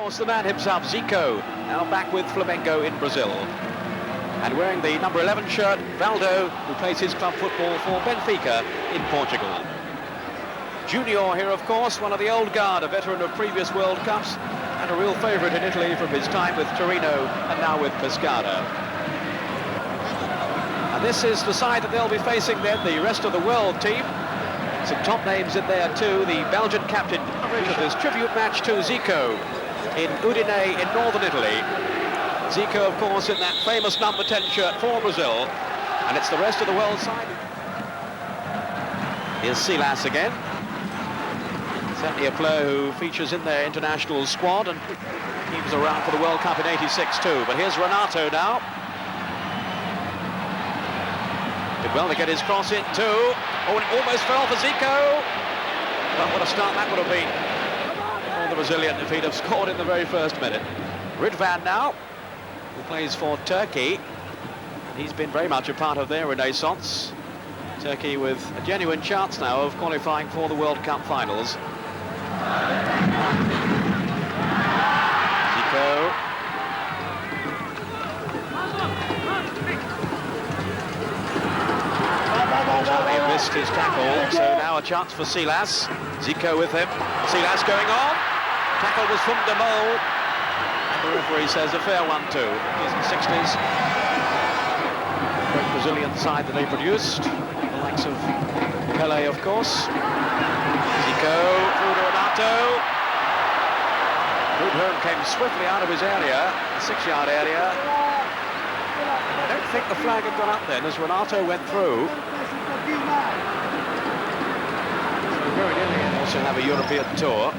course, the man himself, Zico, now back with Flamengo in Brazil. And wearing the number 11 shirt, Valdo, who plays his club football for Benfica in Portugal. Junior here, of course, one of the old guard, a veteran of previous World Cups, and a real favourite in Italy from his time with Torino and now with Pescara. And this is the side that they'll be facing then, the rest of the world team. Some top names in there too, the Belgian captain of this tribute match to Zico in Udine in northern Italy. Zico, of course, in that famous number 10 shirt for Brazil, and it's the rest of the world side. Here's Silas again. Certainly a player who features in their international squad, and he was around for the World Cup in '86 too. But here's Renato now. Did well to get his cross in too. Oh, it almost fell for Zico. But what a start that would have been for the Brazilian if he'd have scored in the very first minute. Ridvan now, who plays for Turkey. He's been very much a part of their renaissance. Turkey with a genuine chance now of qualifying for the World Cup finals. Zico. He missed his tackle, so now a chance for Silas. Zico with him. Silas going on. Tackle was from De Mol. And the referee says a fair one too. He's in the 60s. Great Brazilian side that they produced. The likes of Pelé, of course. Zico through to Renato. Rudholm came swiftly out of his area, the 6-yard area. I don't think the flag had gone up then as Renato went through. So very nearly also have a European tour.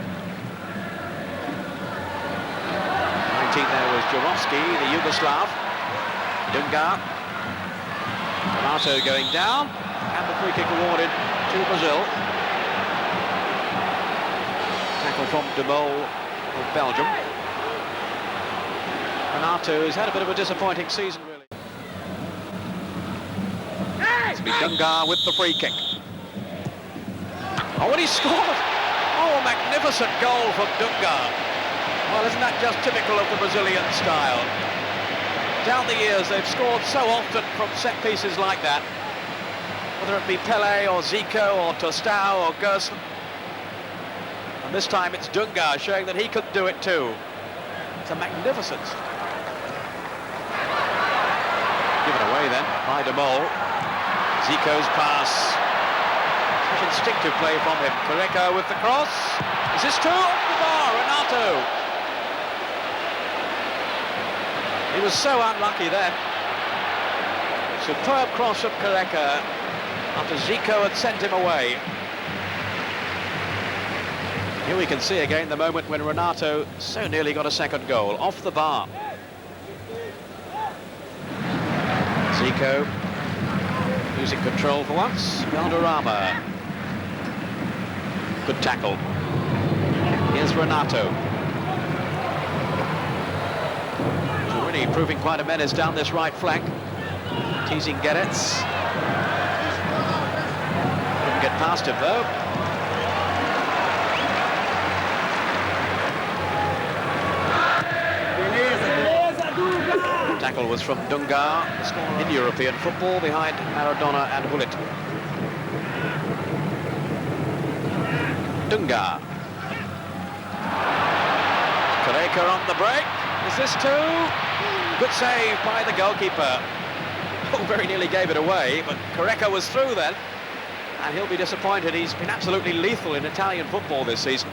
19 there was Jurovski, the Yugoslav. Dunga. Renato going down, and the free kick awarded to Brazil. Tackle from De Mol of Belgium. Renato has had a bit of a disappointing season, really. It's been Dunga with the free kick. Oh, and he scored! Oh, a magnificent goal from Dunga. Well, isn't that just typical of the Brazilian style? Down the years, they've scored so often from set pieces like that. Whether it be Pelé or Zico or Tostão or Gerson. And this time it's Dunga showing that he could do it too. It's a magnificence. Given away then by De Mol. Zico's pass. Such instinctive play from him. Careca with the cross. Is this two? Off the bar, Renato. He was so unlucky then. Superb cross from Careca after Zico had sent him away. Here we can see again the moment when Renato so nearly got a second goal, off the bar. Zico losing control for once. Valderrama. Good tackle. Here's Renato. He's already proving quite a menace down this right flank. Teasing Gerets. Couldn't get past him though. Tackle was from Dunga, in European football behind Maradona and Hullet. Dunga. Careca on the break. Is this two? Good save by the goalkeeper. Oh, very nearly gave it away, but Careca was through then. And he'll be disappointed. He's been absolutely lethal in Italian football this season.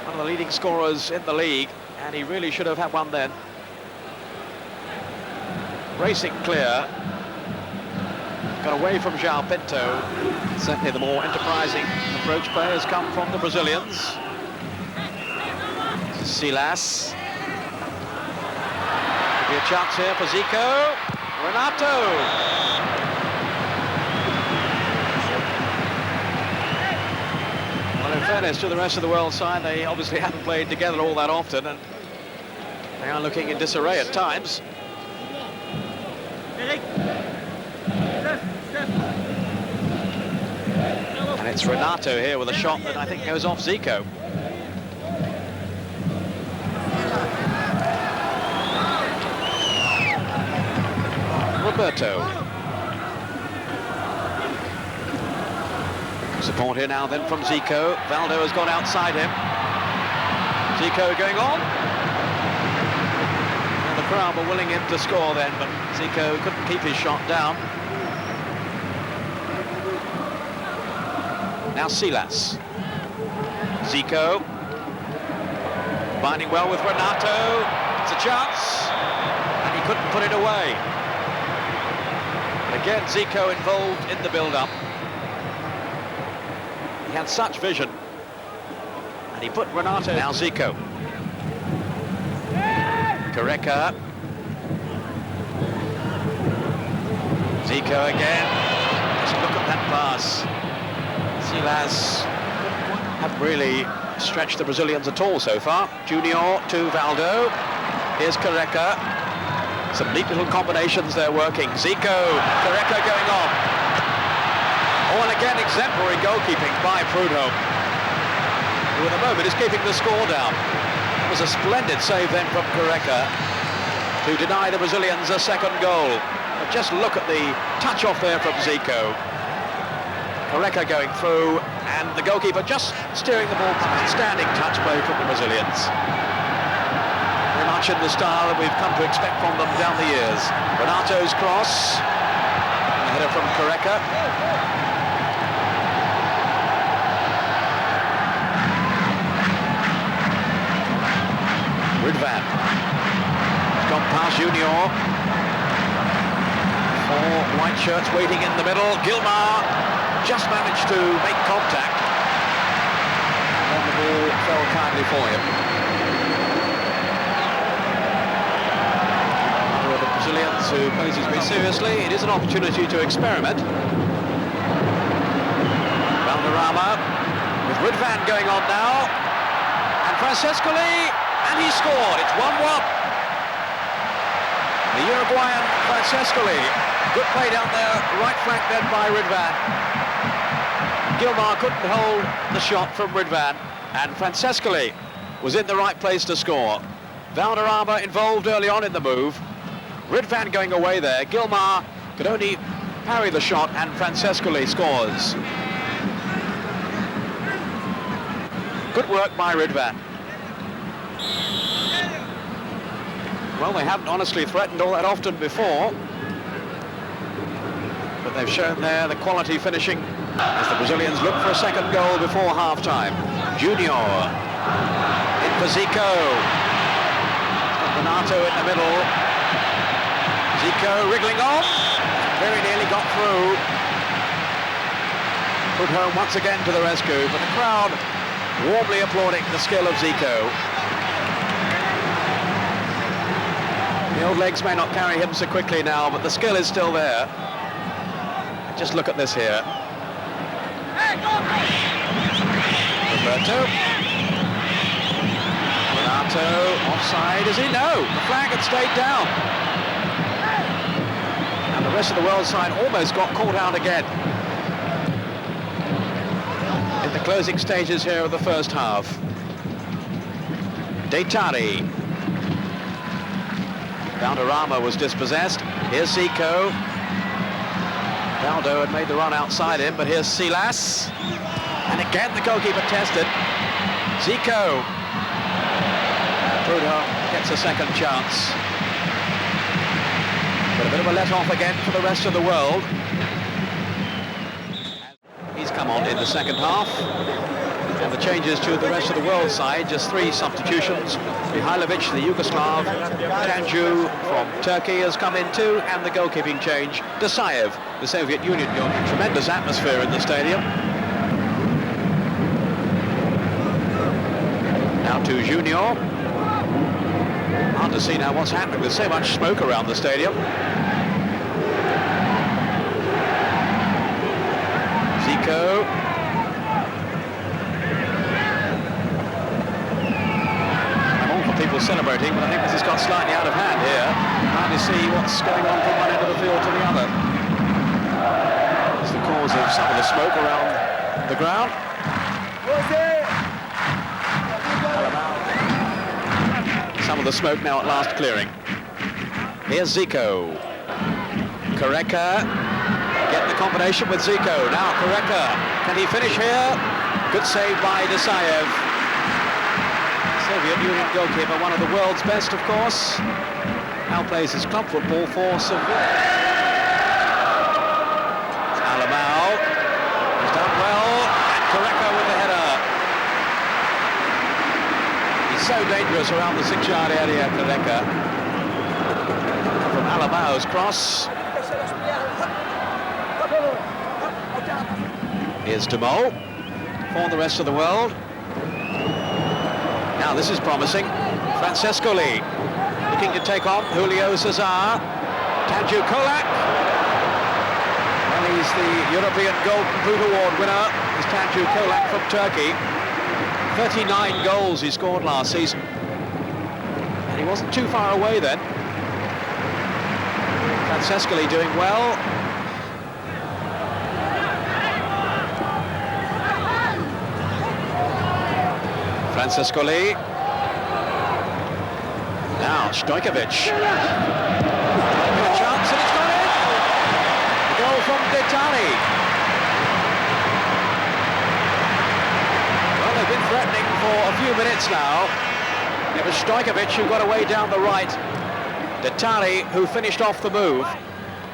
One of the leading scorers in the league, and he really should have had one then. Racing clear. Got away from João Pinto. Certainly the more enterprising approach play has come from the Brazilians. Silas. Could be a chance here for Zico. Renato. Well, in fairness to the rest of the world side, they obviously haven't played together all that often, and they are looking in disarray at times. And it's Renato here with a shot that I think goes off Zico. Roberto. Support here now then from Zico. Valdo has gone outside him. Zico going on. And the crowd were willing him to score then, but Zico couldn't keep his shot down. Now Silas. Zico. Binding well with Renato. It's a chance. And he couldn't put it away. Again, Zico involved in the build-up. He had such vision. And he put Renato... Now Zico. Careca. Zico again. Just look at that pass. Silas haven't really stretched the Brazilians at all so far. Junior to Valdo. Here's Careca. Some neat little combinations they're working. Zico, Careca going on. Oh, and again, exemplary goalkeeping by Prudhomme, who at the moment is keeping the score down. It was a splendid save then from Careca to deny the Brazilians a second goal. But just look at the touch off there from Zico. Careca going through, and the goalkeeper just steering the ball. Outstanding touch play from the Brazilians. Very much in the style that we've come to expect from them down the years. Renato's cross. A header from Careca. Ridvan. He's gone past Junior. Four white shirts waiting in the middle. Gilmar just managed to make contact. And then the ball fell kindly for him. For the Brazilians who plays his very seriously, it is an opportunity to experiment. Valderrama with Ridvan going on now. And Francescoli, and he scored. It's 1-1. The Uruguayan Francescoli. Good play down there, right flank then by Ridvan. Gilmar couldn't hold the shot from Ridvan, and Francescoli was in the right place to score. Valderrama involved early on in the move. Ridvan going away there. Gilmar could only parry the shot, and Francescoli scores. Good work by Ridvan. Well, they haven't honestly threatened all that often before, but they've shown there the quality finishing as the Brazilians look for a second goal before half-time. Junior in for Zico. Renato in the middle. Zico wriggling off. Very nearly got through. Put home once again to the rescue, but the crowd warmly applauding the skill of Zico. The old legs may not carry him so quickly now, but the skill is still there. Just look at this here. Roberto. Renato, offside, is he? No, the flag had stayed down. And the rest of the world side almost got caught out again in the closing stages here of the first half. Deitari. Valderrama was dispossessed. Here's Zico. Valdo had made the run outside him, but here's Silas. And again the goalkeeper tested. Zico. Prudhomme gets a second chance. But a bit of a let-off again for the rest of the world. He's come on in the second half. And the changes to the rest of the world side, just 3 substitutions. Mihailovic, the Yugoslav, Tanju from Turkey has come in too, and the goalkeeping change, Desaev, the Soviet Union goalkeeper. Tremendous atmosphere in the stadium. Now to Junior. Hard to see now what's happening. There's so much smoke around the stadium. Zico. People celebrating, but I think this has got slightly out of hand here. Trying to see what's going on from one end of the field to the other. It's the cause of some of the smoke around the ground. Some of the smoke now at last clearing. Here's Zico. Correca getting the combination with Zico. Now Correca, can he finish here? Good save by Desaev. Soviet Union goalkeeper, one of the world's best, of course. Now plays his club football for Seville. Alamau, he's done well, and Correca with the header. He's so dangerous around the 6-yard area, Correca. From Alamau's cross. Here's Demo for the rest of the world. Now this is promising. Francescoli looking to take on Julio Cesar. Tanju Kolak. Well, he's the European Golden Boot Award winner. Is Tanju Kolak from Turkey. 39 goals he scored last season. And he wasn't too far away then. Francescoli doing well. Francescoli. Now Stojkovic. Good chance and it's gone in. The goal from Detani. Well, they've been threatening for a few minutes now. It was Stojkovic who got away down the right. Detani who finished off the move.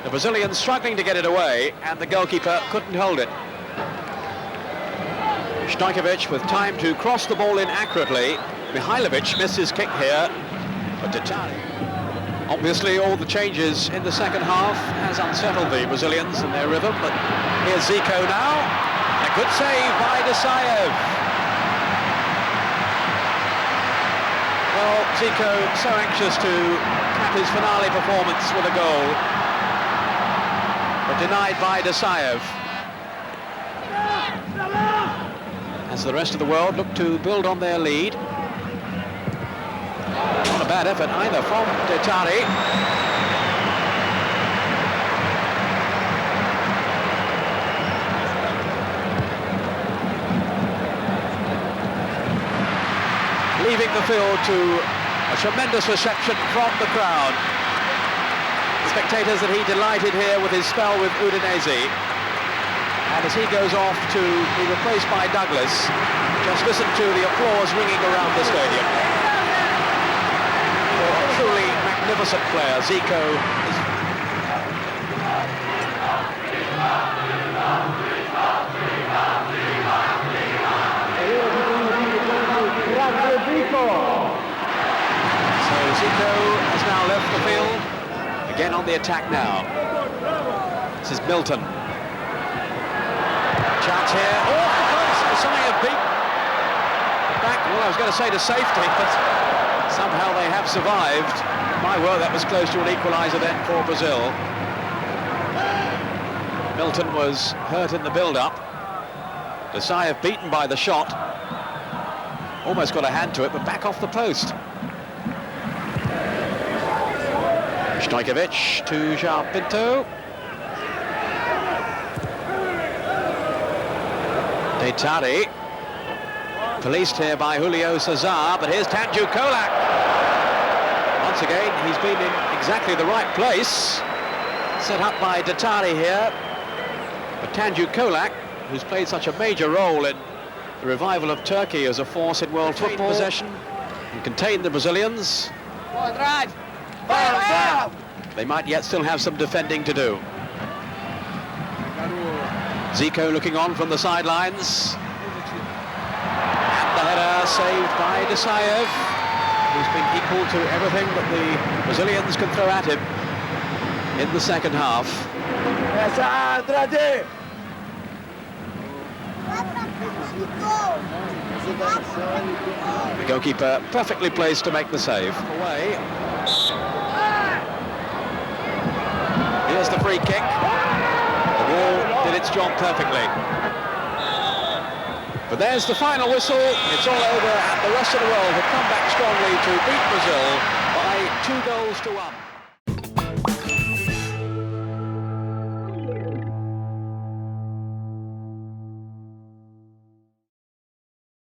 The Brazilian struggling to get it away, and the goalkeeper couldn't hold it. Stojkovic with time to cross the ball in accurately. Mihailovic missed his kick here, but Detani. Obviously all the changes in the second half has unsettled the Brazilians in their rhythm, but here's Zico now. A good save by Desaev. Well, Zico so anxious to cap his finale performance with a goal, but denied by Desaev. As the rest of the world look to build on their lead. Not a bad effort either from Detani. Leaving the field to a tremendous reception from the crowd. Spectators that he delighted here with his spell with Udinese. And as he goes off to be replaced by Douglas, just listen to the applause ringing around the stadium. For a truly magnificent player, Zico is... So Zico has now left the field, again on the attack now. This is Milton. Chance here, off the post, something have beat back, well I was going to say to safety, but somehow they have survived. My word, that was close to an equalizer then for Brazil. Milton was hurt in the build-up. Desaev beaten by the shot. Almost got a hand to it, but back off the post. Stojkovic to João Pinto. Detani, policed here by Julio Cesar, but here's Tanju Kolak. Once again, he's been in exactly the right place. Set up by Detani here. But Tanju Kolak, who's played such a major role in the revival of Turkey as a force in world football possession and contain the Brazilians. They might yet still have some defending to do. Zico looking on from the sidelines. And the header saved by Desaev, who's been equal to everything that the Brazilians can throw at him in the second half. The goalkeeper perfectly placed to make the save. Away. Here's the free kick. The ball did its job perfectly. But there's the final whistle. It's all over, and the rest of the world have come back strongly to beat Brazil by 2-1.